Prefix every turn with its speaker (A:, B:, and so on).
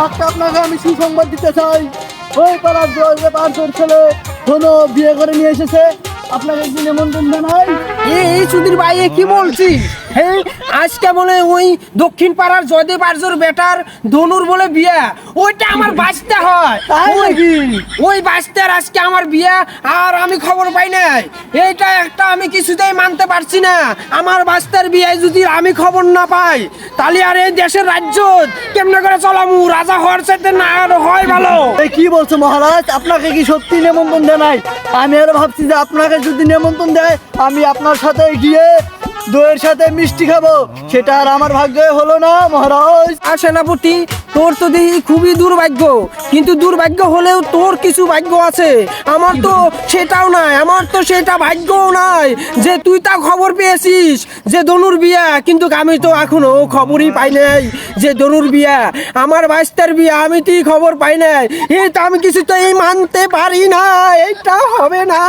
A: আজকে আপনাকে আমি সুসংবাদ দিতে চাই। ওই পাড়ার পাঁচজন ছেলে ধনু বিয়ে করে নিয়ে এসেছে, আপনাকে কি নিমন্ত্রণ জানাই?
B: এই সুধীর ভাই এ কি বলছিস? হ্যাঁ, আজকে বলে ওই দক্ষিণ পাড়ার জয়দেব আর্যর বেটার ধনুর বলে বিয়া, ওইটা আমার বাঁচতে হয়।
A: তাই নাকি?
B: ওই বাঁচতের আজকে আমার বিয়া, আর আমি খবর পাই নাই। এইটা একটা আমি কিছুতেই মানতে পারছি না। আমার বাঁচতের বিয়ায় যদি আমি খবর না পাই, তাহলে আর এই দেশের রাজ্য কেমনে করে চলামু? রাজা হওয়ার চাইতে না হয় ভালো।
A: এই কি বলছো মহারাজ, আপনাকে কি সত্যি নিমন্ত্রণ জানাই? আমি আর ভাবছি যে আপনাকে যদি নিমন্ত্রণ দেয় আমি আপনার সাথে গিয়ে দইয়ের সাথে মিষ্টি খাবো, সেটা আর আমার ভাগ্যে হলো না মহারাজ।
B: আর সেনাপতি, তোর তো দেখি খুবই দুর্ভাগ্য, কিন্তু দুর্ভাগ্য হলেও তোর কিছু ভাগ্য আছে। আমার তো সেটাও নাই, আমার তো সেটা ভাগ্যও নাই যে তুই তা খবর পেয়েছিস যে ধনুর বিয়া, কিন্তু আমি তো এখনো খবরই পাই নাই যে ধনুর বিয়া। আমার বাইস্তার বিয়া, আমি তুই খবর পাই নাই। এটা আমি কিছুতেই মানতে পারি না, এটা হবে না।